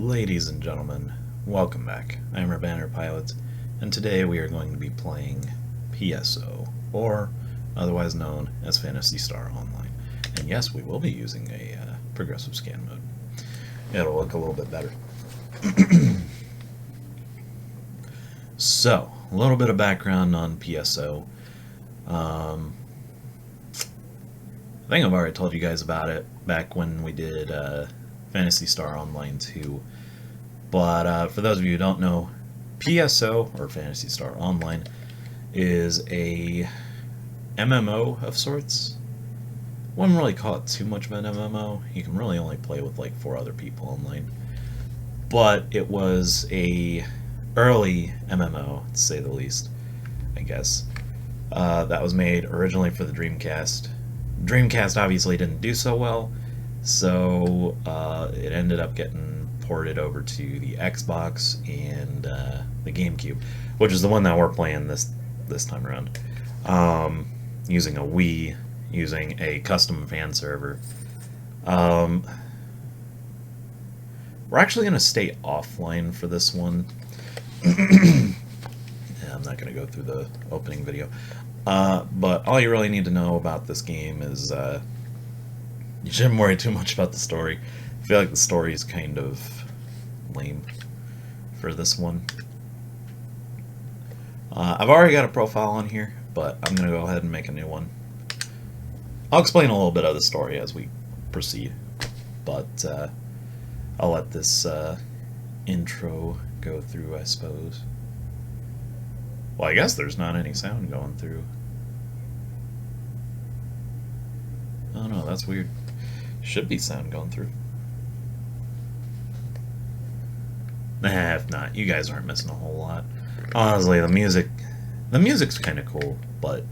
Ladies and gentlemen, welcome back. I'm our banner pilot, and today we are going to be playing PSO, or otherwise known as Phantasy Star Online. And yes, we will be using a progressive scan mode. It'll look a little bit better. So, a little bit of background on PSO. I think I've already told you guys about it back when we did Phantasy Star Online 2. But for those of you who don't know, PSO, or Phantasy Star Online, is a MMO of sorts. Wouldn't really call it too much of an MMO. You can really only play with like 4 other people online. But it was a early MMO, to say the least, I guess. That was made originally for the Dreamcast. Dreamcast obviously didn't do so well, so it ended up getting ported over to the Xbox and the GameCube, which is the one that we're playing this time around. Using a Wii, using a custom fan server. We're actually going to stay offline for this one. Yeah, I'm not going to go through the opening video. But all you really need to know about this game is you shouldn't worry too much about the story. I feel like the story is kind of lame for this one. I've already got a profile on here, but I'm going to go ahead and make a new one. I'll explain a little bit of the story as we proceed, but I'll let this intro go through, I suppose. Well, I guess there's not any sound going through. Oh no, that's weird. Should be sound going through. Nah, if not, you guys aren't missing a whole lot. Honestly, the music's kind of cool, but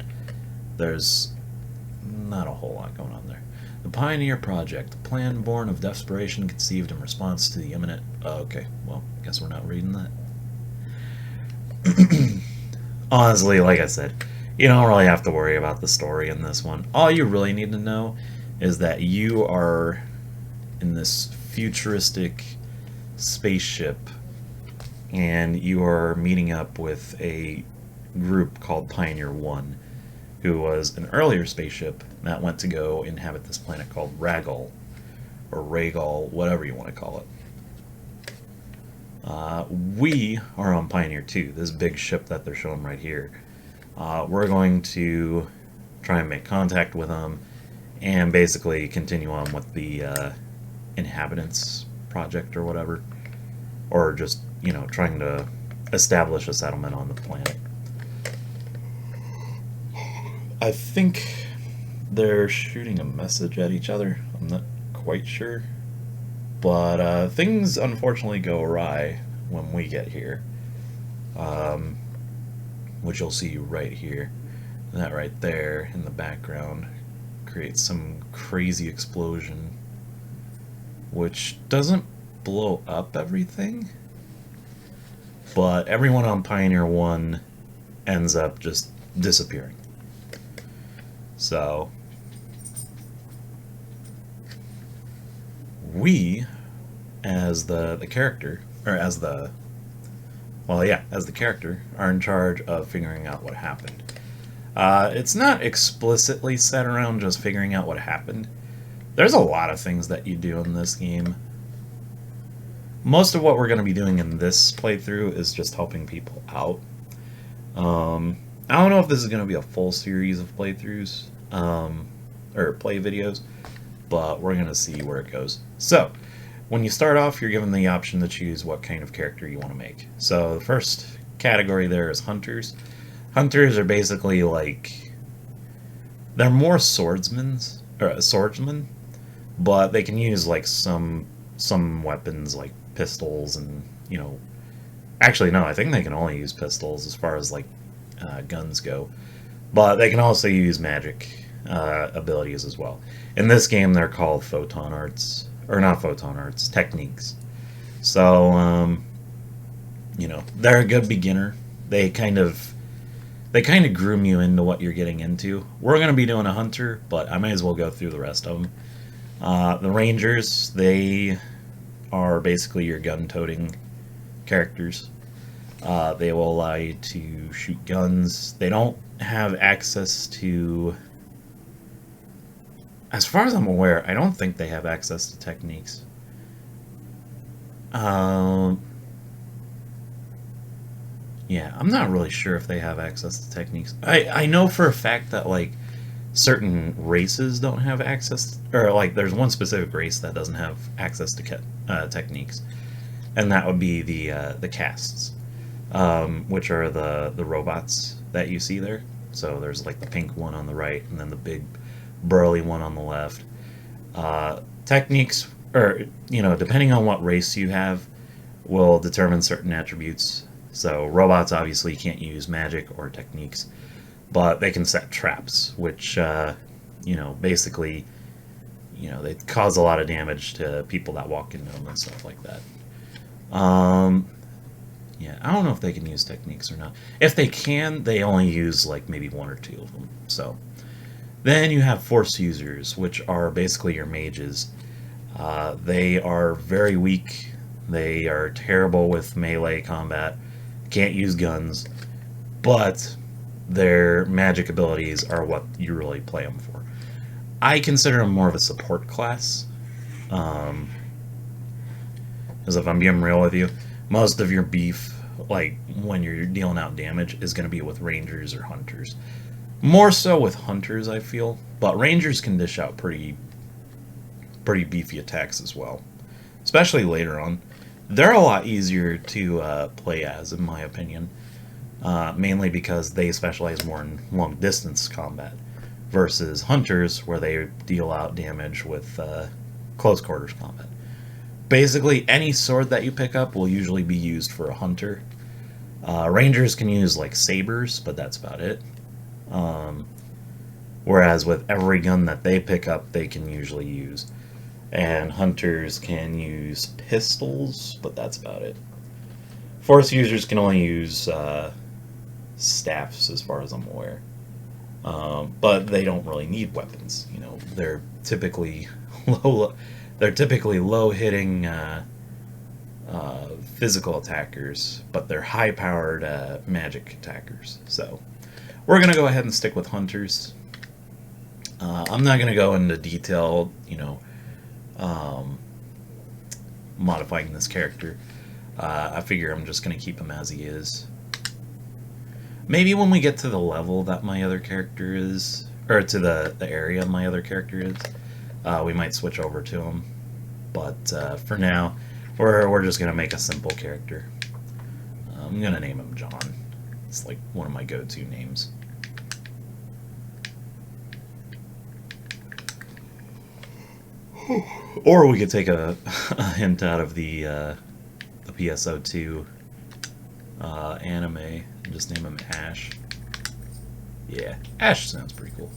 there's not a whole lot going on there. The Pioneer Project, a plan born of desperation conceived in response to the imminent... okay, well, guess we're not reading that. Honestly, like I said, you don't really have to worry about the story in this one. All you really need to know is that you are in this futuristic spaceship and you are meeting up with a group called Pioneer 1, who was an earlier spaceship that went to go inhabit this planet called Ragol, or Ragol, whatever you want to call it. We are on Pioneer 2, this big ship that they're showing right here. We're going to try and make contact with them and basically continue on with the inhabitants project or whatever. Or just, you know, trying to establish a settlement on the planet. I think they're shooting a message at each other. I'm not quite sure. But things unfortunately go awry when we get here, which you'll see right here. That right there in the background creates some crazy explosion, which doesn't blow up everything, but everyone on Pioneer 1 ends up just disappearing. So we, as the character, or as the character, are in charge of figuring out what happened. It's not explicitly set around just figuring out what happened. There's a lot of things that you do in this game. Most of what we're going to be doing in this playthrough is just helping people out. I don't know if this is going to be a full series of playthroughs, or play videos, but we're going to see where it goes. So, when you start off, you're given the option to choose what kind of character you want to make. So, the first category there is Hunters. Hunters are basically like... they're more swordsmen, but they can use like some weapons like pistols and, you know... Actually, no, I think they can only use pistols as far as like guns go. But they can also use magic abilities as well. In this game, they're called photon arts, or not photon arts, techniques. So, you know, they're a good beginner. They kind of groom you into what you're getting into. We're going to be doing a hunter, but I may as well go through the rest of them. The rangers, they are basically your gun-toting characters. They will allow you to shoot guns. They don't have access to... As far as I'm aware, I don't think they have access to techniques. Yeah, I'm not really sure if they have access to techniques. I know for a fact that, like, certain races don't have access, or, like, there's one specific race that doesn't have access to techniques, and that would be the castes, which are the robots that you see there. So there's, like, the pink one on the right, and then the big burly one on the left. Techniques, or, you know, depending on what race you have, will determine certain attributes. So robots obviously can't use magic or techniques, but they can set traps, which, you know, basically, you know, they cause a lot of damage to people that walk into them and stuff like that. Yeah, I don't know if they can use techniques or not. If they can, they only use, like, maybe one or two of them. So then you have force users, which are basically your mages. They are very weak. They are terrible with melee combat. Can't use guns. But their magic abilities are what you really play them for. I consider them more of a support class. Because if I'm being real with you, most of your beef, like when you're dealing out damage, is going to be with rangers or hunters. More so with hunters, I feel, but rangers can dish out pretty beefy attacks as well, especially later on. They're a lot easier to play as, in my opinion, mainly because they specialize more in long distance combat versus hunters, where they deal out damage with close quarters combat. Basically, any sword that you pick up will usually be used for a hunter. Rangers can use, like, sabers, but that's about it. Whereas with every gun that they pick up, they can usually use. And hunters can use pistols, but that's about it. Force users can only use staffs, as far as I'm aware. But they don't really need weapons. You know, they're typically low. They're typically low-hitting physical attackers, but they're high-powered magic attackers. So we're going to go ahead and stick with hunters. I'm not going to go into detail, you know, modifying this character. I figure I'm just going to keep him as he is. Maybe when we get to the level that my other character is, or to the area my other character is, we might switch over to him. But for now, we're just going to make a simple character. I'm going to name him John. It's like one of my go-to names. Or we could take a hint out of the PSO2 anime and just name him Ash. Yeah, Ash sounds pretty cool.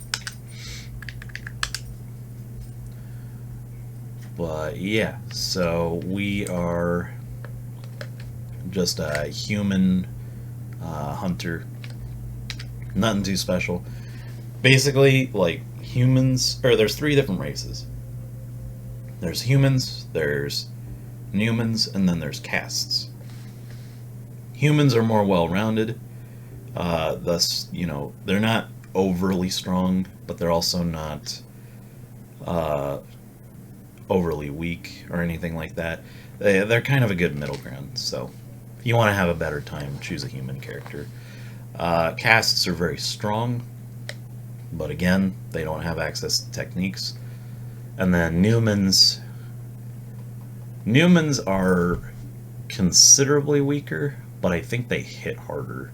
But yeah, so we are just a human hunter. Nothing too special. Basically, like, humans, or there's three different races. There's humans, there's Newmans, and then there's castes. Humans are more well-rounded, thus, you know, they're not overly strong, but they're also not overly weak or anything like that. They're kind of a good middle ground, so if you want to have a better time, choose a human character. Castes are very strong, but again, they don't have access to techniques. And then Newmans are considerably weaker, but I think they hit harder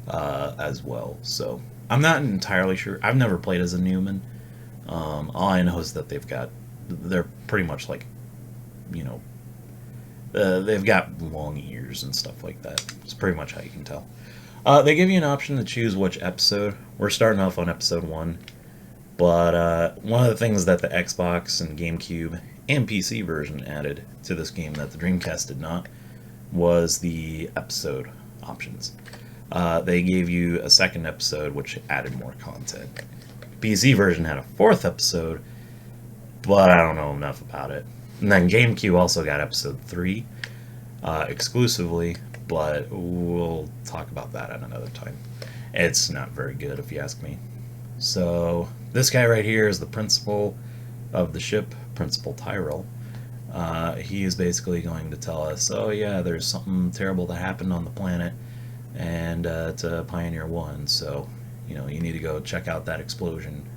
as well. So I'm not entirely sure. I've never played as a Newman. All I know is that they're pretty much like, you know, they've got long ears and stuff like that. It's pretty much how you can tell. They give you an option to choose which episode. We're starting off on episode 1. But one of the things that the Xbox and GameCube and PC version added to this game that the Dreamcast did not was the episode options. They gave you a second episode, which added more content. The PC version had a fourth episode, but I don't know enough about it. And then GameCube also got episode 3 exclusively, but we'll talk about that at another time. It's not very good, if you ask me. So this guy right here is the principal of the ship, Principal Tyrell. He is basically going to tell us, oh yeah, there's something terrible that happened on the planet, and to Pioneer 1, so you need to go check out that explosion.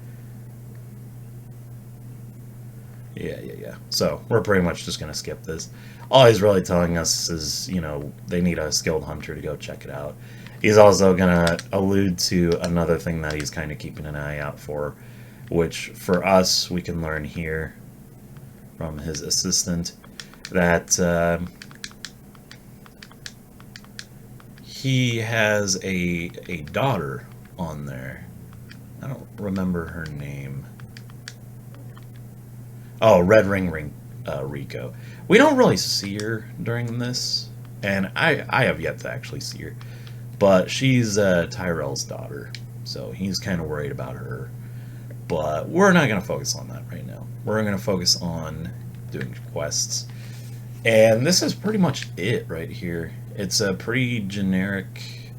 Yeah. So we're pretty much just going to skip this. All he's really telling us is, they need a skilled hunter to go check it out. He's also going to allude to another thing that he's kind of keeping an eye out for, which for us, we can learn here from his assistant that he has a daughter on there. I don't remember her name. Oh, Red Ring Rico. We don't really see her during this, and I have yet to actually see her. But she's Tyrell's daughter, so he's kind of worried about her. But we're not going to focus on that right now. We're going to focus on doing quests. And this is pretty much it right here. It's a pretty generic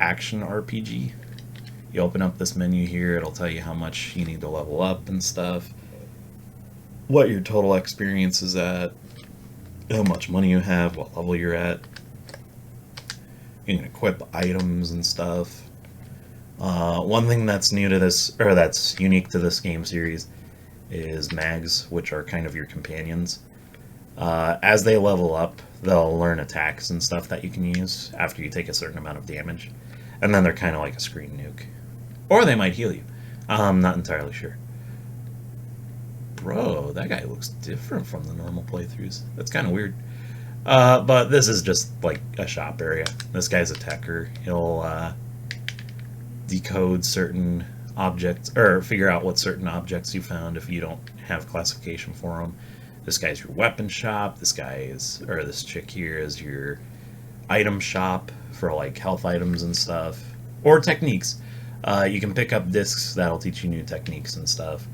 action RPG. You open up this menu here, it'll tell you how much you need to level up and stuff, what your total experience is at, how much money you have, what level you're at. You can equip items and stuff. One thing that's new to this, or that's unique to this game series, is mags, which are kind of your companions. As they level up, they'll learn attacks and stuff that you can use after you take a certain amount of damage. And then they're kind of like a screen nuke. Or they might heal you. I'm not entirely sure. Bro, that guy looks different from the normal playthroughs. That's kind of weird. But this is just like a shop area. This guy's a techer. He'll decode certain objects, or figure out what certain objects you found if you don't have classification for them. This guy's your weapon shop. This chick here is your item shop for like health items and stuff, or techniques. You can pick up discs that'll teach you new techniques and stuff.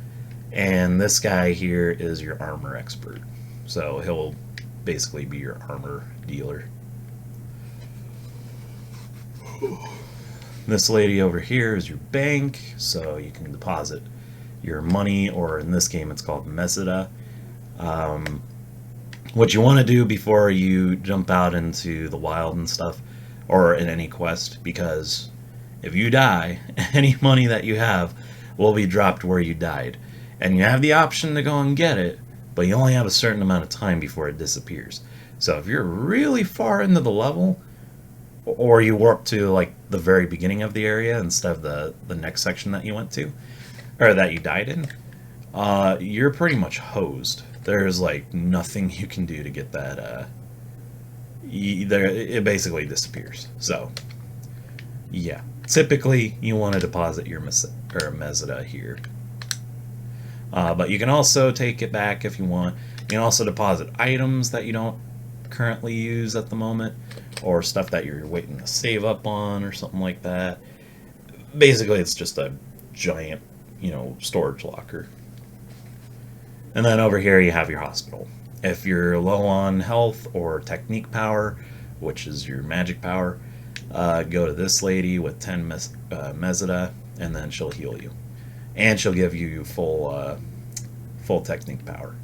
And this guy here is your armor expert. So he'll basically be your armor dealer. This lady over here is your bank, so you can deposit your money, or in this game it's called meseta. What you want to do before you jump out into the wild and stuff, or in any quest, because if you die, any money that you have will be dropped where you died. And you have the option to go and get it, but you only have a certain amount of time before it disappears. So if you're really far into the level, or you warp to like the very beginning of the area instead of the next section that you went to, or that you died in, you're pretty much hosed. There's like nothing you can do to get that. It basically disappears. So yeah, typically you want to deposit your meseta here. But you can also take it back if you want. You can also deposit items that you don't currently use at the moment, or stuff that you're waiting to save up on, or something like that. Basically, it's just a giant, storage locker. And then over here you have your hospital. If you're low on health or technique power, which is your magic power, go to this lady with 10 meseta, and then she'll heal you. And she'll give you full technique power.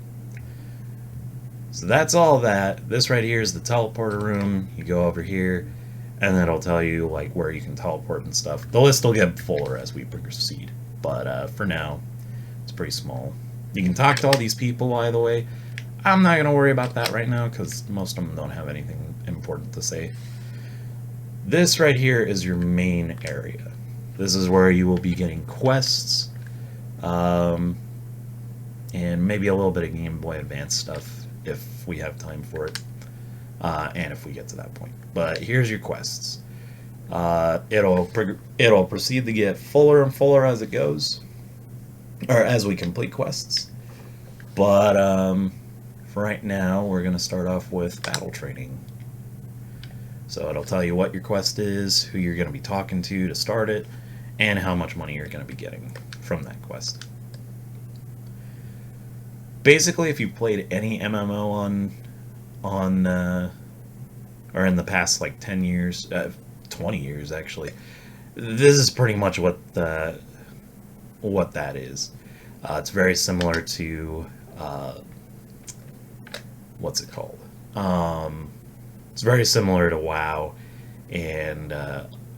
So that's all that. This right here is the teleporter room. You go over here, and then it'll tell you like where you can teleport and stuff. The list will get fuller as we proceed, but for now, it's pretty small. You can talk to all these people, by the way. I'm not going to worry about that right now, because most of them don't have anything important to say. This right here is your main area. This is where you will be getting quests, and maybe a little bit of Game Boy Advance stuff if we have time for it, and if we get to that point. But here's your quests. It'll proceed to get fuller and fuller as it goes, or as we complete quests. But for right now, we're going to start off with battle training. So it'll tell you what your quest is, who you're going to be talking to start it, and how much money you're going to be getting from that quest. Basically, if you played any MMO on or in the past like 10 years, 20 years actually, this is pretty much what that is. It's very similar to what's it called? It's very similar to WoW and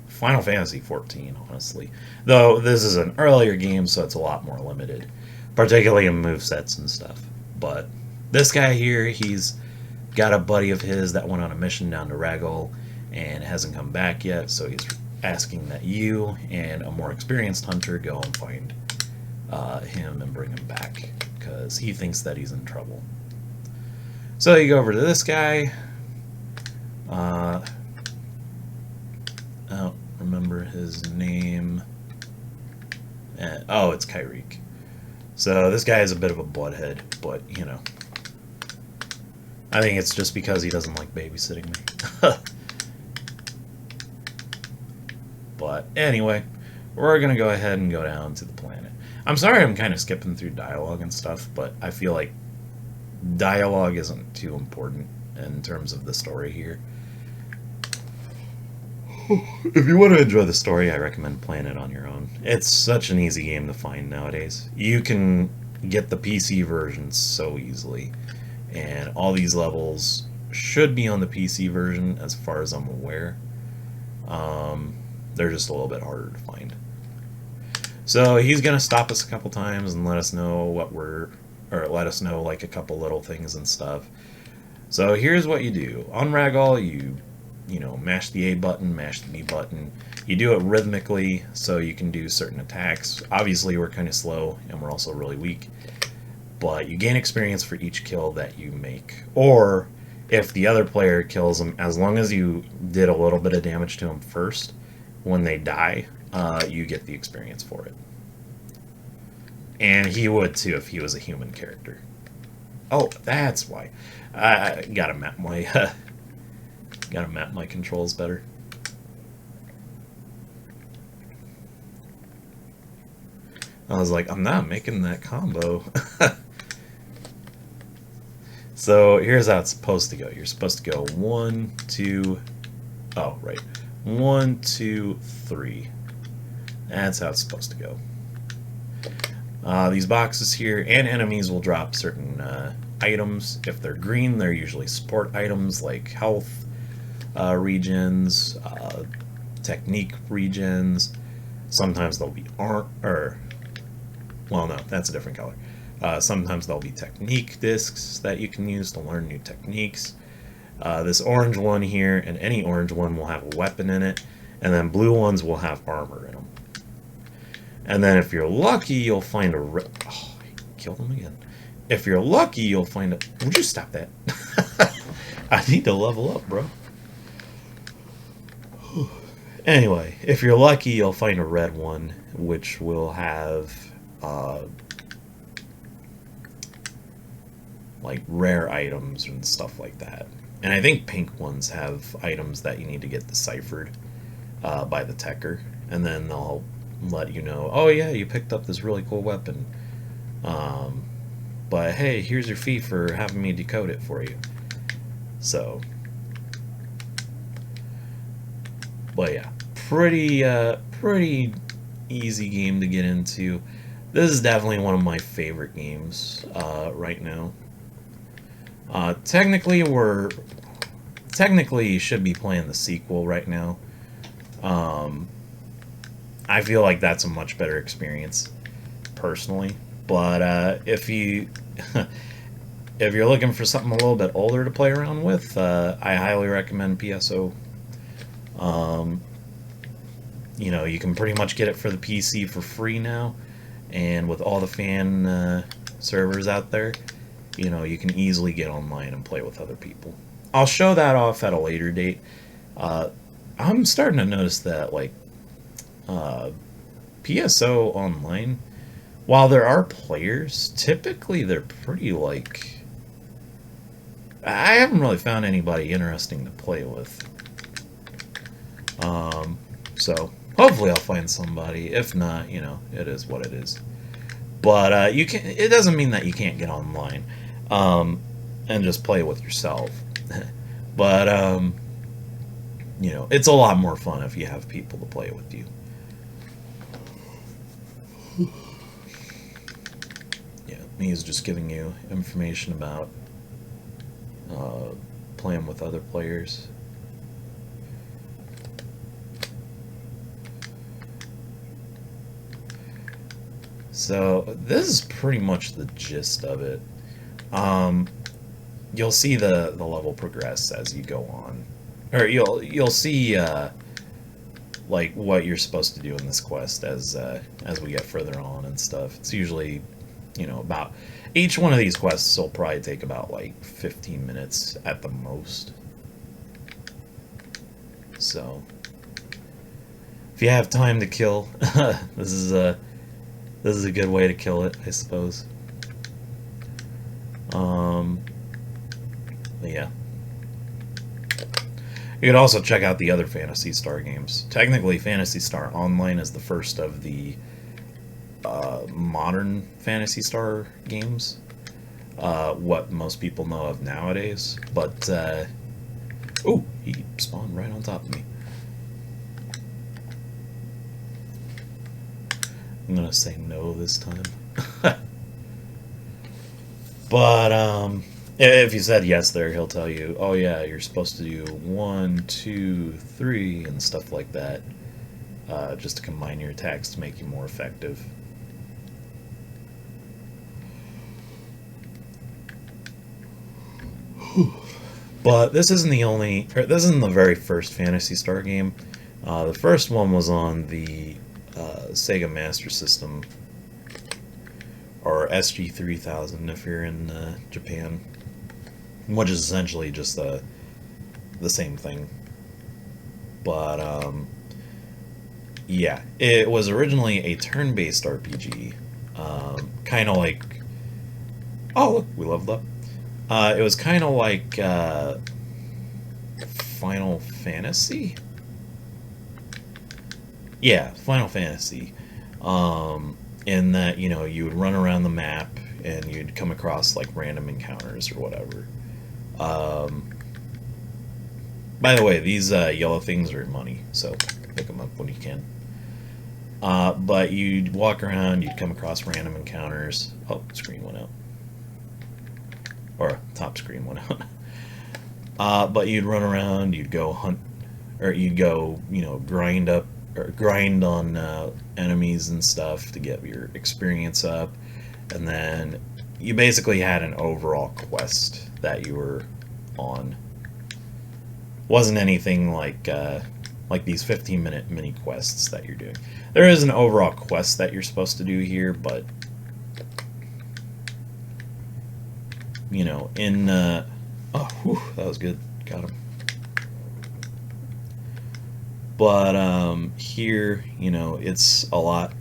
Final Fantasy 14, honestly. Though this is an earlier game, so it's a lot more limited, particularly in movesets and stuff. But this guy here, he's got a buddy of his that went on a mission down to Ragol and hasn't come back yet, so he's asking that you and a more experienced hunter go and find him and bring him back, because he thinks that he's in trouble. So you go over to this guy. I don't remember his name. Oh, it's Kyrique. So this guy is a bit of a butthead, but, you know, I think it's just because he doesn't like babysitting me. But anyway, we're going to go ahead and go down to the planet. I'm sorry I'm kind of skipping through dialogue and stuff, but I feel like dialogue isn't too important in terms of the story here. If you want to enjoy the story, I recommend playing it on your own. It's such an easy game to find nowadays. You can get the PC version so easily, and all these levels should be on the PC version as far as I'm aware. They're just a little bit harder to find. So he's going to stop us a couple times and let us know what or let us know like a couple little things and stuff. So here's what you do. On Ragol, you know, mash the A button, mash the B button. You do it rhythmically so you can do certain attacks. Obviously, we're kind of slow and we're also really weak, but you gain experience for each kill that you make. Or if the other player kills them, as long as you did a little bit of damage to them first, when they die, you get the experience for it. And he would too if he was a human character. Oh, that's why. I gotta map my controls better. I was like, I'm not making that combo. So here's how it's supposed to go. You're supposed to go 1, 2. Oh, right. 1, 2, 3. That's how it's supposed to go. These boxes here and enemies will drop certain items. If they're green, they're usually support items like health regens, technique regens. Sometimes they'll be well, no, that's a different color. Sometimes there'll be technique discs that you can use to learn new techniques. This orange one here and any orange one will have a weapon in it, and then blue ones will have armor in them. And then if you're lucky, you'll find a oh, I killed him again. If you're lucky, you'll find a... Would you stop that? I need to level up, bro. Anyway, if you're lucky, you'll find a red one, which will have like rare items and stuff like that. And I think pink ones have items that you need to get deciphered by the techer, and then they'll let you know, oh yeah, you picked up this really cool weapon, but hey, here's your fee for having me decode it for you. So, but yeah, pretty easy game to get into. This is definitely one of my favorite games right now. Technically you should be playing the sequel right now. I feel like that's a much better experience, personally. But if you're looking for something a little bit older to play around with, I highly recommend PSO. You know, you can pretty much get it for the PC for free now, and with all the fan servers out there, you know, you can easily get online and play with other people. I'll show that off at a later date. I'm starting to notice that, like, PSO Online, while there are players, typically they're pretty, like... I haven't really found anybody interesting to play with. So, hopefully I'll find somebody. If not, you know, it is what it is. But you can. It doesn't mean that you can't get online and just play with yourself. But you know, it's a lot more fun if you have people to play with you. Yeah, me is just giving you information about playing with other players. So this is pretty much the gist of it. You'll see the level progress as you go on, or you'll see like what you're supposed to do in this quest as we get further on and stuff. It's usually, you know, about each one of these quests will probably take about like 15 minutes at the most. So if you have time to kill, this is a good way to kill it, I suppose. Yeah. You could also check out the other Phantasy Star games. Technically, Phantasy Star Online is the first of the modern Phantasy Star games. What most people know of nowadays. But, oh, he spawned right on top of me. I'm gonna say no this time. But, if you said yes there, he'll tell you, oh yeah, you're supposed to do 1, 2, 3, and stuff like that, just to combine your attacks to make you more effective. But this isn't this isn't the very first Phantasy Star game. The first one was on the Sega Master System, or SG-3000 if you're in Japan, which is essentially just the same thing. But yeah, it was originally a turn-based RPG, kind of like, oh look, we leveled up. It was kind of like Final Fantasy. Yeah, Final Fantasy. In that, you know, you would run around the map and you'd come across like random encounters or whatever. By the way, these yellow things are money, so pick them up when you can. But you'd walk around, you'd come across random encounters. Oh, screen went out. Or top screen went out. But you'd run around, you'd go hunt, or you'd go, you know, grind on enemies and stuff to get your experience up, and then you basically had an overall quest that you were on. Wasn't anything like these 15-minute mini quests that you're doing. There is an overall quest that you're supposed to do here, but you know, in oh, whew, that was good, got him. But here, you know, it's a lot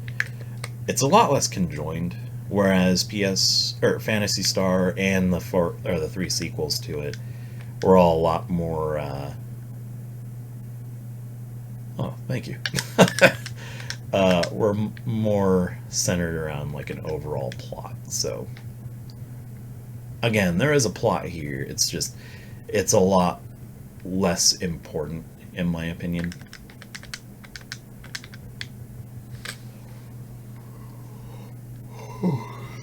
less conjoined. Whereas Phantasy Star and the 3 sequels to it were all a lot more. Oh, thank you. Were more centered around like an overall plot. So again, there is a plot here. It's just it's a lot less important, in my opinion.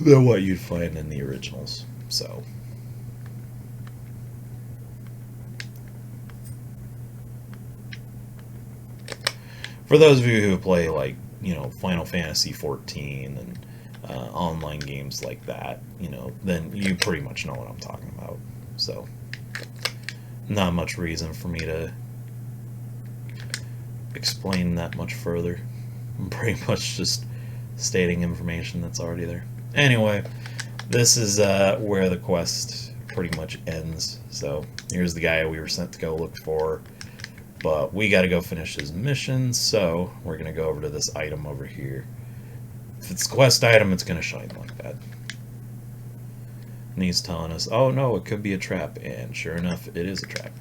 Than what you'd find in the originals. So for those of you who play, like, you know, Final Fantasy 14 and online games like that, you know, then you pretty much know what I'm talking about. So not much reason for me to explain that much further. I'm pretty much just stating information that's already there. Anyway, this is where the quest pretty much ends. So here's the guy we were sent to go look for, but we got to go finish his mission, so we're going to go over to this item over here. If it's a quest item, it's going to shine like that. And he's telling us, oh no, it could be a trap, and sure enough, it is a trap.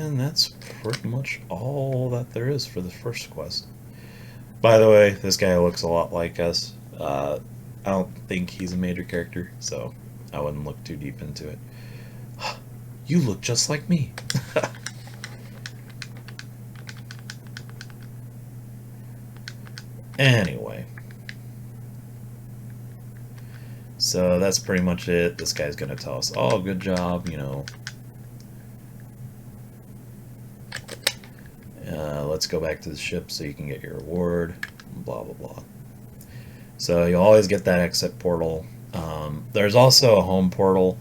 And that's pretty much all that there is for the first quest. By the way, this guy looks a lot like us. I don't think he's a major character, so I wouldn't look too deep into it. You look just like me. Anyway. So that's pretty much it. This guy's gonna tell us, oh, good job, you know. Let's go back to the ship so you can get your reward, blah, blah, blah. So you'll always get that exit portal. There's also a home portal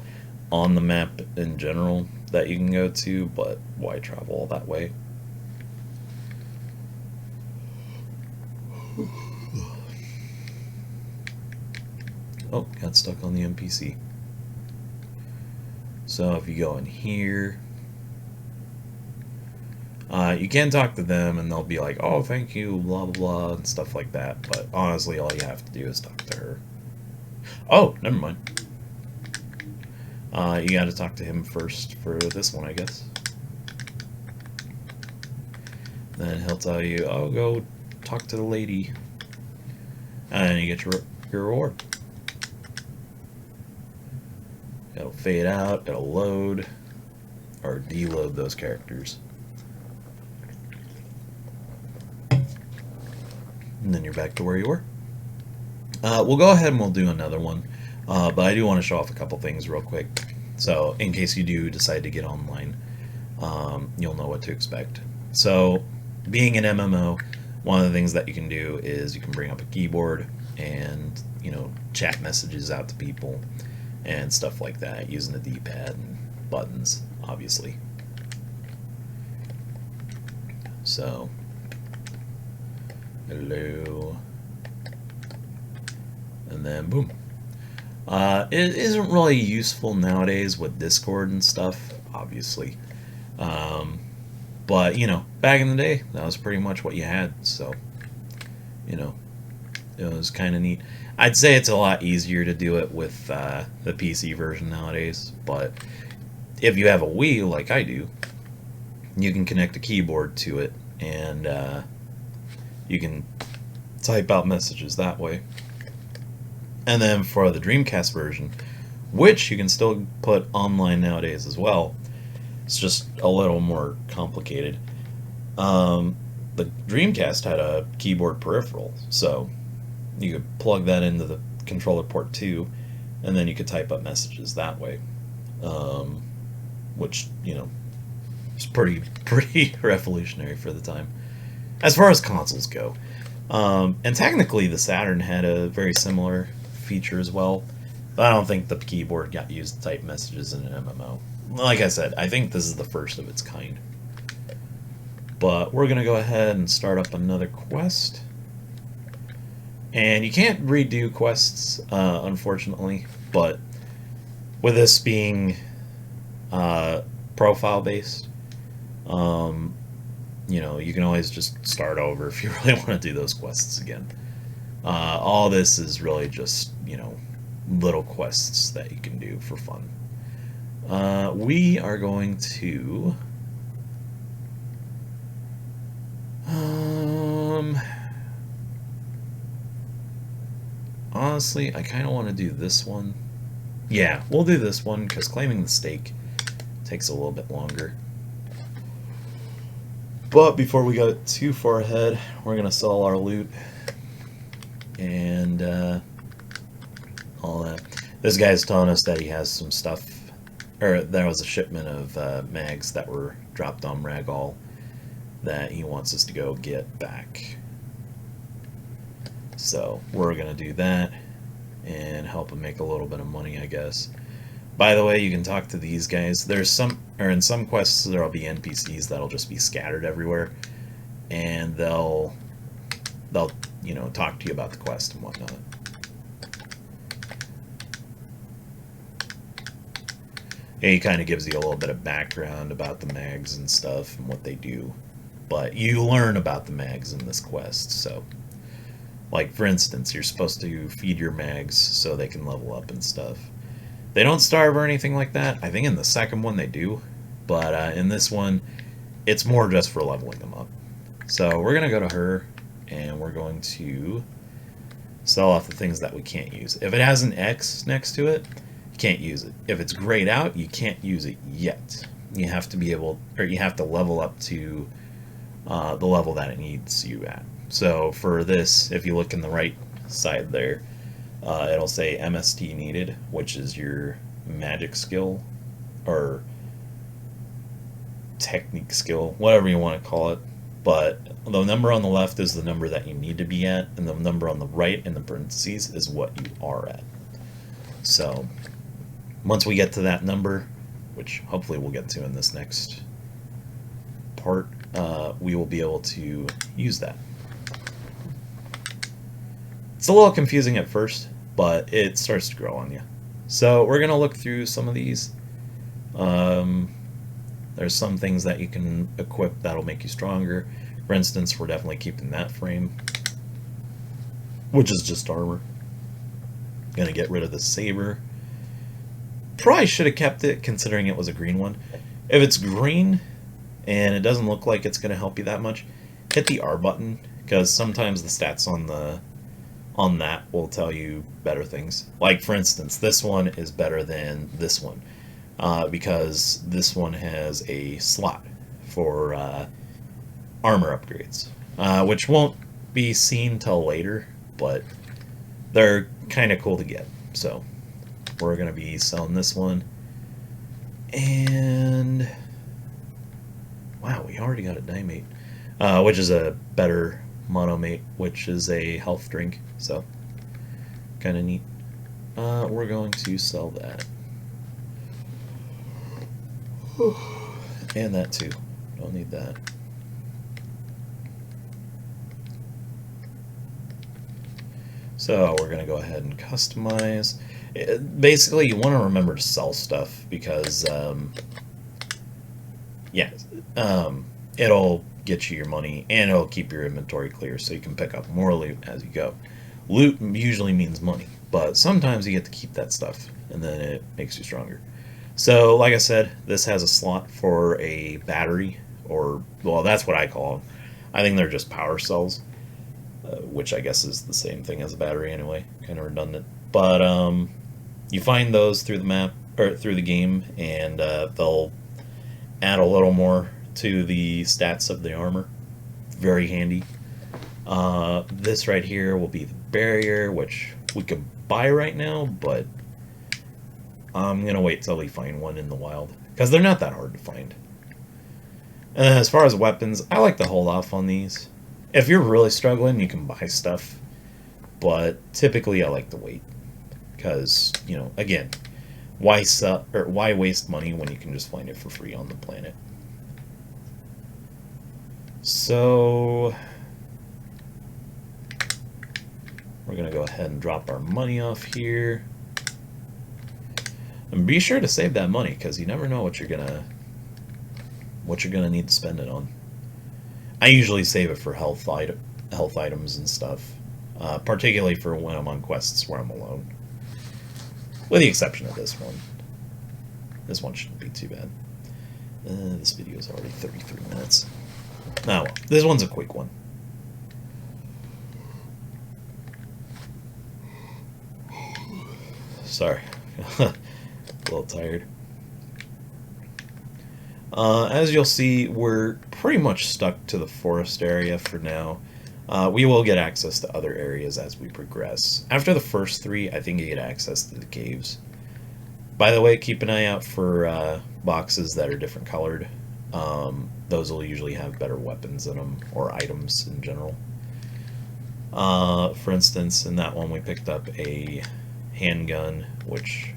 on the map in general that you can go to, but why travel all that way? Oh, got stuck on the NPC. So if you go in here, you can talk to them and they'll be like, oh, thank you, blah, blah, blah, and stuff like that. But honestly, all you have to do is talk to her. Oh, never mind. You gotta talk to him first for this one, I guess. Then he'll tell you, oh, go talk to the lady. And you get your reward. It'll fade out, it'll load, or deload those characters. And then you're back to where you were. We'll go ahead and we'll do another one, but I do want to show off a couple things real quick. So in case you do decide to get online, you'll know what to expect. So being an MMO, one of the things that you can do is you can bring up a keyboard and, you know, chat messages out to people and stuff like that using the D-pad and buttons, obviously. So, hello, and then boom. It isn't really useful nowadays with Discord and stuff, obviously. But, you know, back in the day, that was pretty much what you had, so, you know, it was kind of neat. I'd say it's a lot easier to do it with the PC version nowadays, but if you have a Wii like I do, you can connect a keyboard to it, and you can type out messages that way. And then for the Dreamcast version, which you can still put online nowadays as well, it's just a little more complicated. The Dreamcast had a keyboard peripheral, so you could plug that into the controller port too, and then you could type up messages that way, which, you know, is pretty revolutionary for the time as far as consoles go. And technically the Saturn had a very similar feature as well, but I don't think the keyboard got used to type messages in an MMO. Like I said, I think this is the first of its kind. But we're gonna go ahead and start up another quest. And you can't redo quests, unfortunately, but with this being profile based, you know, you can always just start over if you really want to do those quests again. All this is really just, you know, little quests that you can do for fun. We are going to honestly, I kind of want to do this one. Yeah, we'll do this one because claiming the stake takes a little bit longer. But before we go too far ahead, we're going to sell our loot and all that. This guy's telling us that he has some stuff, or there was a shipment of mags that were dropped on Ragol that he wants us to go get back. So we're going to do that and help him make a little bit of money, I guess. By the way, you can talk to these guys. There's some, or in some quests, there'll be NPCs that'll just be scattered everywhere, and they'll you know, talk to you about the quest and whatnot. And he kind of gives you a little bit of background about the mags and stuff and what they do, but you learn about the mags in this quest. So, like for instance, you're supposed to feed your mags so they can level up and stuff. They don't starve or anything like that. I think in the second one they do, but in this one, it's more just for leveling them up. So we're going to go to her, and we're going to sell off the things that we can't use. If it has an X next to it, you can't use it. If it's grayed out, you can't use it yet. You have to be able, or you have to level up to the level that it needs you at. So for this, if you look in the right side there, it'll say MST needed, which is your magic skill or technique skill, whatever you want to call it. But the number on the left is the number that you need to be at, and the number on the right in the parentheses is what you are at. So once we get to that number, which hopefully we'll get to in this next part, we will be able to use that. It's a little confusing at first, but it starts to grow on you. So we're going to look through some of these. There's some things that you can equip that'll make you stronger. For instance, we're definitely keeping that frame, which is just armor. Going to get rid of the saber. Probably should have kept it considering it was a green one. If it's green and it doesn't look like it's going to help you that much, hit the R button, because sometimes the stats on that will tell you better things. Like for instance, this one is better than this one because this one has a slot for armor upgrades, which won't be seen till later, but they're kind of cool to get. So we're going to be selling this one. And wow, we already got a Dimate, which is a better Monomate, which is a health drink, so kind of neat. We're going to sell that. And that too. Don't need that. So we're going to go ahead and customize. Basically, you want to remember to sell stuff because, it'll get you your money and it'll keep your inventory clear so you can pick up more loot as you go. Loot usually means money, but sometimes you get to keep that stuff and then it makes you stronger. So, like I said, this has a slot for a battery, or, well, that's what I call them. I think they're just power cells, which I guess is the same thing as a battery anyway, kind of redundant. But you find those through the map, or through the game, and they'll add a little more to the stats of the armor. Very handy. This right here will be the barrier, which we could buy right now, but I'm going to wait till we find one in the wild, because they're not that hard to find. And then as far as weapons, I like to hold off on these. If you're really struggling, you can buy stuff, but typically I like to wait, because, you know, again, why waste money when you can just find it for free on the planet? So we're going to go ahead and drop our money off here. And be sure to save that money, because you never know what you're gonna need to spend it on. I usually save it for health items and stuff, particularly for when I'm on quests where I'm alone. With the exception of this one. This one shouldn't be too bad. This video is already 33 minutes. Oh well, this one's a quick one. Sorry. A little tired. As you'll see, we're pretty much stuck to the forest area for now. We will get access to other areas as we progress. After the first 3, I think you get access to the caves. By the way, keep an eye out for boxes that are different colored. Those will usually have better weapons in them, or items in general. For instance, in that one we picked up a handgun, which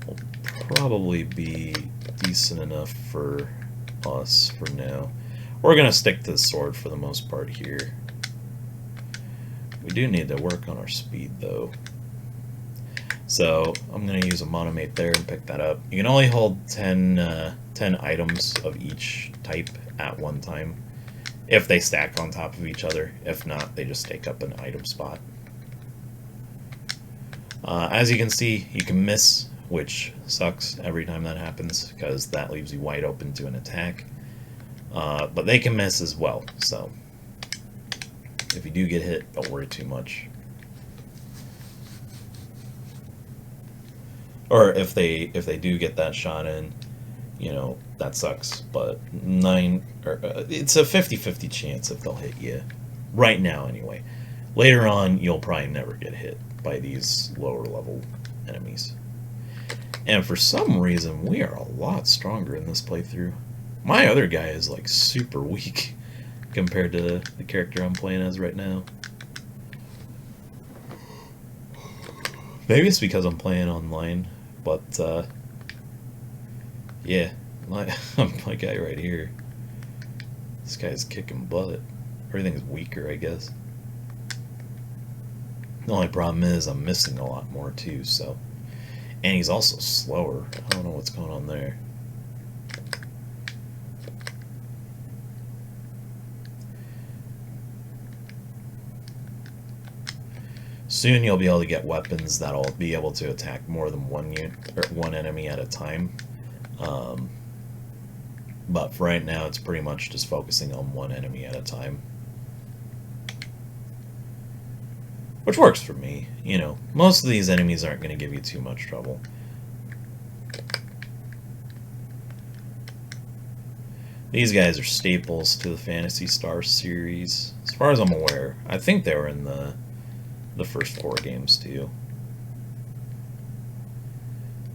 will probably be decent enough for us for now. We're going to stick to the sword for the most part here. We do need to work on our speed though. So I'm going to use a monomate there and pick that up. You can only hold 10 items of each type at one time if they stack on top of each other. If not, they just take up an item spot. As you can see, you can miss, which sucks every time that happens, because that leaves you wide open to an attack. But they can miss as well, so if you do get hit, don't worry too much. Or if they do get that shot in, you know, that sucks. But it's a 50-50 chance if they'll hit you. Right now, anyway. Later on, you'll probably never get hit by these lower level enemies. And for some reason, we are a lot stronger in this playthrough. My other guy is like super weak compared to the character I'm playing as right now. Maybe it's because I'm playing online, but yeah, my guy right here, this guy's kicking butt. Everything's weaker, I guess. The only problem is I'm missing a lot more too, so. And he's also slower. I don't know what's going on there. Soon you'll be able to get weapons that'll be able to attack more than one enemy at a time. But for right now, it's pretty much just focusing on one enemy at a time. Which works for me, you know. Most of these enemies aren't going to give you too much trouble. These guys are staples to the Phantasy Star series. As far as I'm aware, I think they were in the first 4 games too.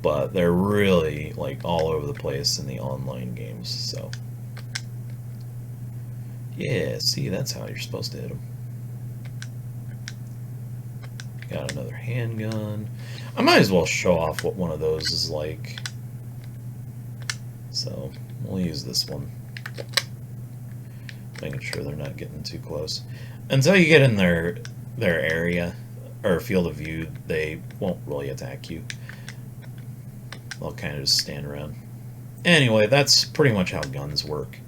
But they're really like all over the place in the online games, so. Yeah, see, that's how you're supposed to hit them. Got another handgun. I might as well show off what one of those is like. So, we'll use this one. Making sure they're not getting too close. Until you get in their area, or field of view, they won't really attack you. They'll kind of just stand around. Anyway, that's pretty much how guns work.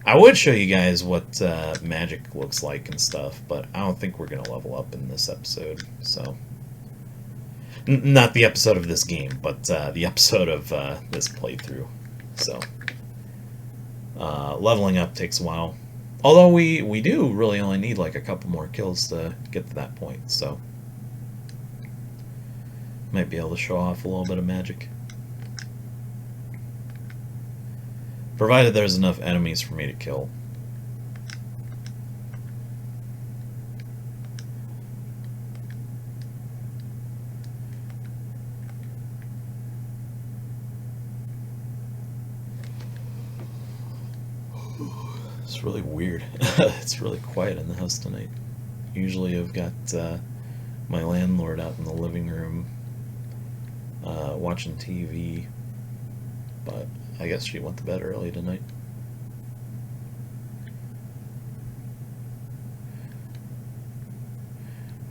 I would show you guys what magic looks like and stuff, but I don't think we're going to level up in this episode, so. Not the episode of this game, but the episode of this playthrough, so. Leveling up takes a while. Although we do really only need like a couple more kills to get to that point, so. Might be able to show off a little bit of magic. Provided there's enough enemies for me to kill. It's really weird. It's really quiet in the house tonight. Usually I've got my landlord out in the living room watching TV, but I guess she went to bed early tonight.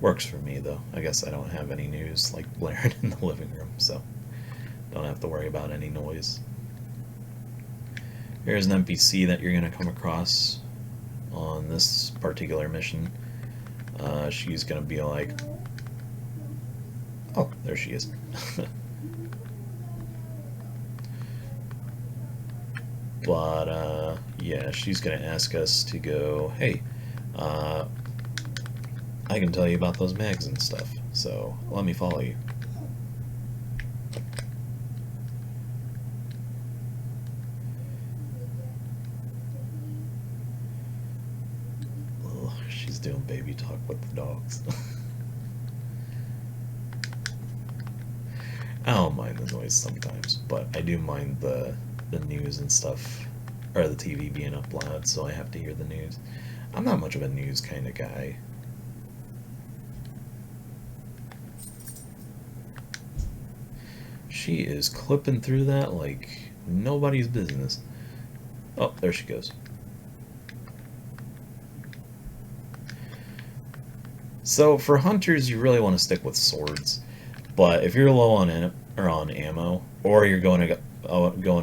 Works for me though. I guess I don't have any news like blaring in the living room, so don't have to worry about any noise. Here's an NPC that you're going to come across on this particular mission. She's going to be like... Oh, there she is. But, yeah, she's going to ask us to go, hey, I can tell you about those mags and stuff, so let me follow you. She's doing baby talk with the dogs. I don't mind the noise sometimes, but I do mind the news and stuff, or the TV being up loud, so I have to hear the news. I'm not much of a news kind of guy. She is clipping through that like nobody's business. Oh, there she goes. So for hunters, you really want to stick with swords, but if you're low on ammo, or you're going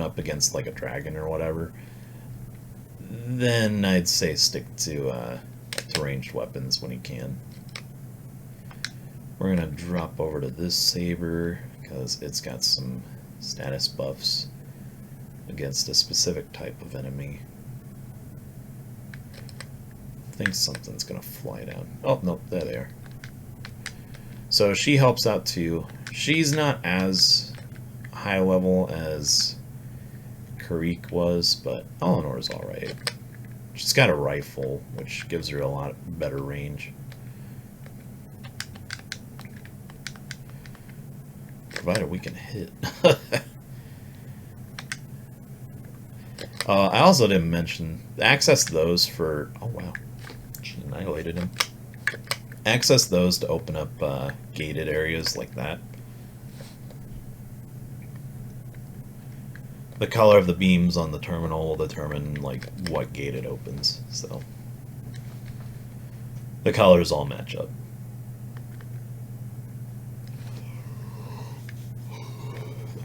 up against like a dragon or whatever, then I'd say stick to ranged weapons when you can. We're gonna drop over to this saber because it's got some status buffs against a specific type of enemy. I think something's gonna fly down. Oh, nope, there they are. So she helps out too. She's not as high level as Karik was, but Eleanor's alright. She's got a rifle, which gives her a lot better range. Provided we can hit. I also didn't mention, access those for, oh wow, she annihilated him. Access those to open up gated areas like that. The color of the beams on the terminal will determine like what gate it opens, so the colors all match up.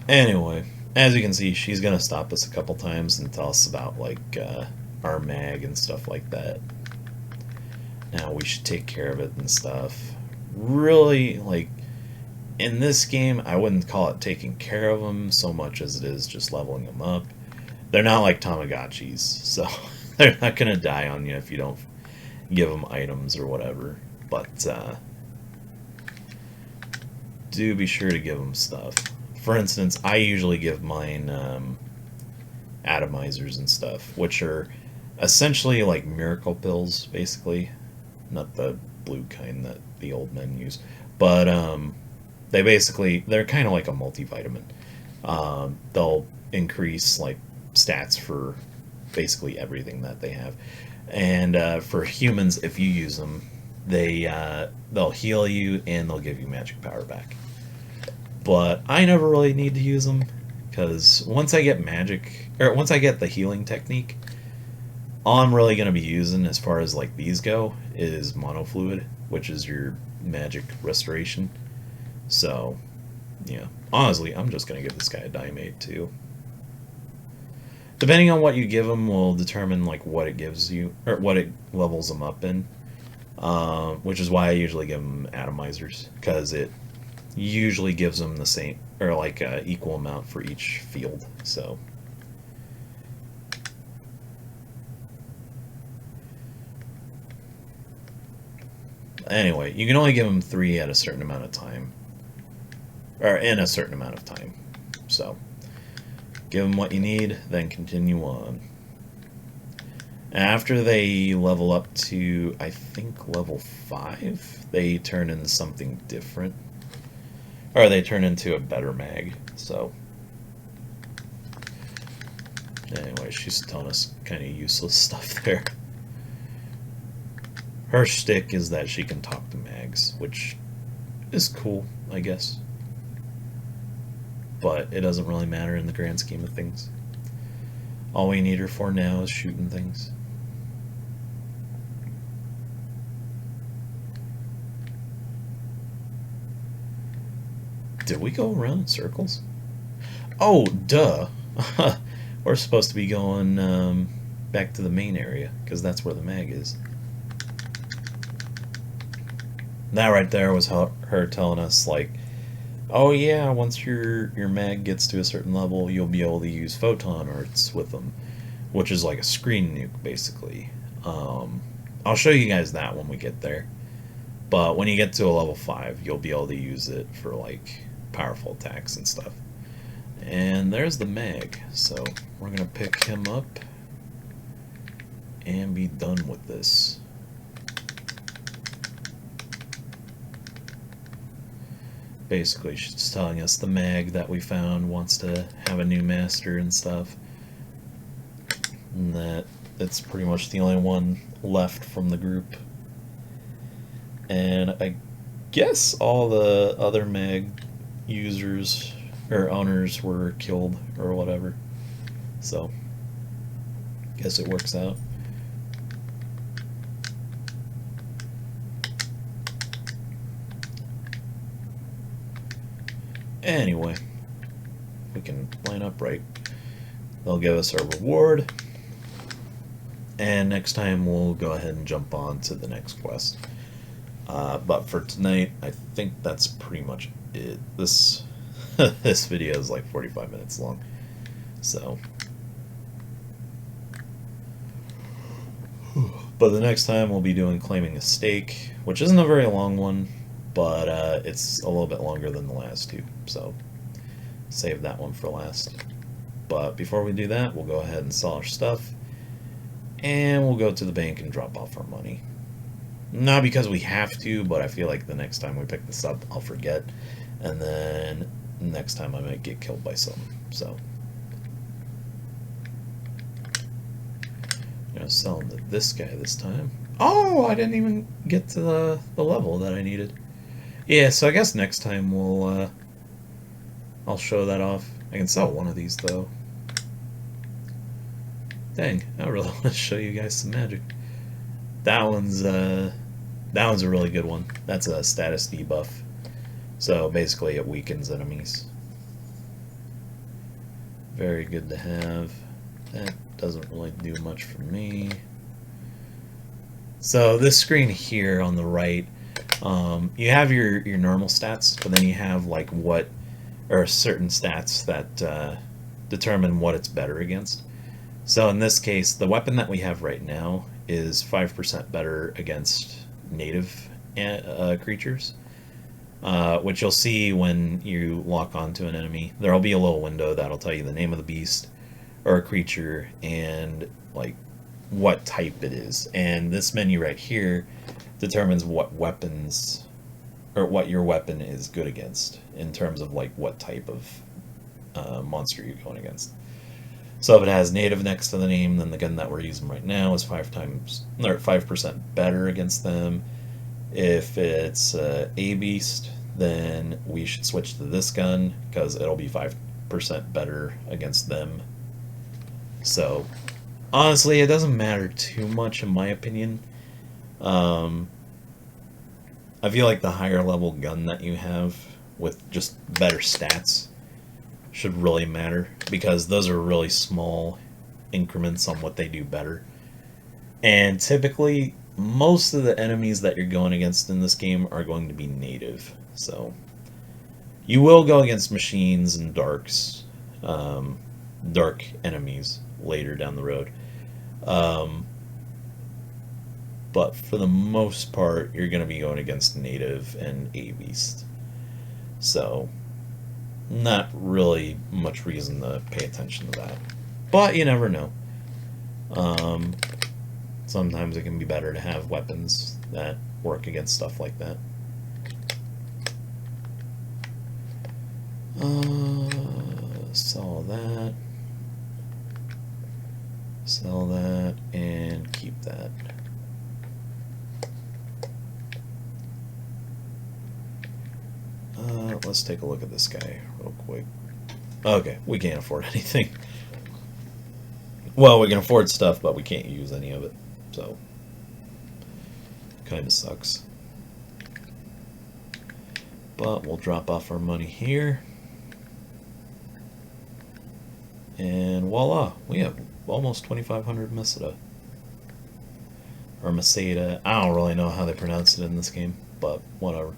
Anyway, as you can see, she's gonna stop us a couple times and tell us about like our mag and stuff like that. Now we should take care of it and stuff. Really, like in this game, I wouldn't call it taking care of them so much as it is just leveling them up. They're not like Tamagotchis, so they're not gonna die on you if you don't give them items or whatever. But do be sure to give them stuff. For instance, I usually give mine atomizers and stuff, which are essentially like miracle pills, basically. Not the blue kind that the old men use, but they're kind of like a multivitamin. They'll increase like stats for basically everything that they have, and for humans, if you use them, they'll heal you and they'll give you magic power back. But I never really need to use them, because once I get the healing technique, all I'm really going to be using as far as like these go is monofluid, which is your magic restoration. So, yeah, honestly, I'm just going to give this guy a diamate too. Depending on what you give him will determine like what it gives you, or what it levels him up in, which is why I usually give him atomizers, because it usually gives them the same, or like equal amount for each field. So anyway, you can only give them 3 at a certain amount of time, or in a certain amount of time. So give them what you need, then continue on. After they level up to, I think, level 5, they turn into something different. Or they turn into a better mag, so. Anyway, she's telling us kind of useless stuff there. Her shtick is that she can talk to mags, which is cool, I guess. But it doesn't really matter in the grand scheme of things. All we need her for now is shooting things. Did we go around in circles? Oh, duh. We're supposed to be going back to the main area, because that's where the mag is. That right there was her telling us, like, oh yeah, once your mag gets to a certain level, you'll be able to use photon arts with them, which is like a screen nuke, basically. I'll show you guys that when we get there. But when you get to a level 5, you'll be able to use it for, like, powerful attacks and stuff. And there's the mag, so we're gonna pick him up and be done with this. Basically, she's telling us the mag that we found wants to have a new master and stuff, and that it's pretty much the only one left from the group. And I guess all the other mag users or owners were killed or whatever, so guess it works out. Anyway, we can line up right. They'll give us our reward, and next time we'll go ahead and jump on to the next quest. But for tonight, I think that's pretty much it. This this video is like 45 minutes long, so But the next time we'll be doing Claiming a Stake, which isn't a very long one, but it's a little bit longer than the last two, so save that one for last. But before we do that, we'll go ahead and sell our stuff, and we'll go to the bank and drop off our money. Not because we have to, but I feel like the next time we pick this up, I'll forget, and then next time I might get killed by something, so. I'm going to sell him to this guy this time. Oh, I didn't even get to the level that I needed. Yeah, so I guess next time I'll show that off. I can sell one of these, though. Dang, I really want to show you guys some magic. That one's a really good one. That's a status debuff. So basically it weakens enemies. Very good to have. That doesn't really do much for me. So this screen here on the right, you have your normal stats, but then you have like what, or certain stats that determine what it's better against. So in this case, the weapon that we have right now is 5% better against native creatures, which you'll see when you lock onto an enemy. There'll be a little window that'll tell you the name of the beast or a creature and like what type it is. And this menu right here determines what weapons or what your weapon is good against in terms of like what type of monster you're going against. So if it has native next to the name, then the gun that we're using right now is 5% better against them. If it's a beast, then we should switch to this gun because it'll be 5% better against them. So honestly, it doesn't matter too much in my opinion. I feel like the higher level gun that you have with just better stats should really matter, because those are really small increments on what they do better. And typically, most of the enemies that you're going against in this game are going to be native. So, you will go against machines and darks, dark enemies later down the road. But for the most part, you're going to be going against native and A-Beast. So, not really much reason to pay attention to that. But you never know. Sometimes it can be better to have weapons that work against stuff like that. Sell that. Sell that and keep that. Let's take a look at this guy real quick. Okay, we can't afford anything. Well, we can afford stuff, but we can't use any of it. So, kind of sucks. But we'll drop off our money here. And voila, we have almost 2,500 Meseta. Or Meseta. I don't really know how they pronounce it in this game, but whatever.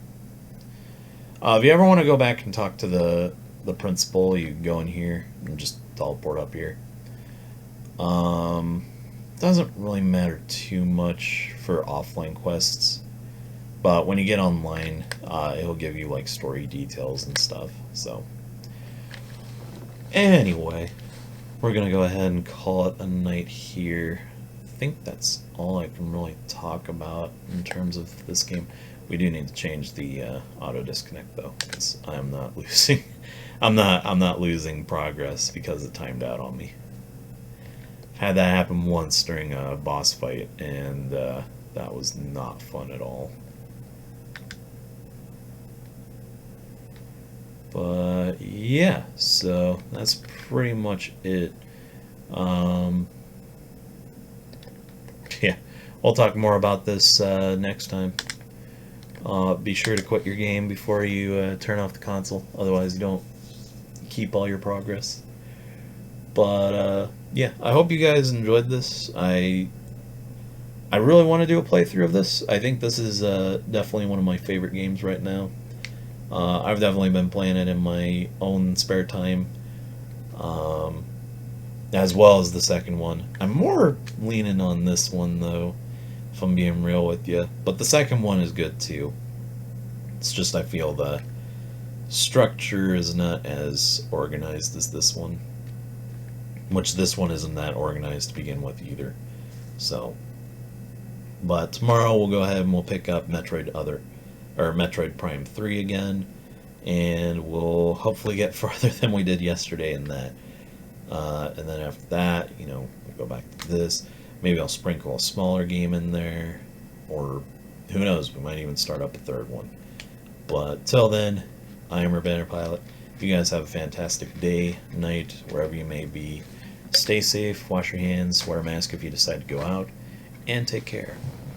If you ever want to go back and talk to the principal, you can go in here and just teleport up here. Doesn't really matter too much for offline quests, but when you get online, it'll give you like story details and stuff. So anyway, we're gonna go ahead and call it a night here. I think that's all I can really talk about in terms of this game. We do need to change the auto disconnect though, because I'm not losing. I'm not losing progress because it timed out on me. Had that happen once during a boss fight, and that was not fun at all. But yeah, so that's pretty much it. Yeah, we'll talk more about this next time. Be sure to quit your game before you turn off the console, otherwise you don't keep all your progress. But yeah, I hope you guys enjoyed this. I really want to do a playthrough of this. I think this is definitely one of my favorite games right now. I've definitely been playing it in my own spare time, as well as the second one. I'm more leaning on this one though, if I'm being real with you. But the second one is good too. It's just I feel the structure is not as organized as this one, which this one isn't that organized to begin with either. So, but tomorrow we'll go ahead and we'll pick up Metroid Prime 3 again, and we'll hopefully get farther than we did yesterday in that. And then after that, we'll go back to this. Maybe I'll sprinkle a smaller game in there, or who knows, we might even start up a third one. But till then, I am Banner Pilot. You guys have a fantastic day, night, wherever you may be. Stay safe, wash your hands, wear a mask if you decide to go out, and take care.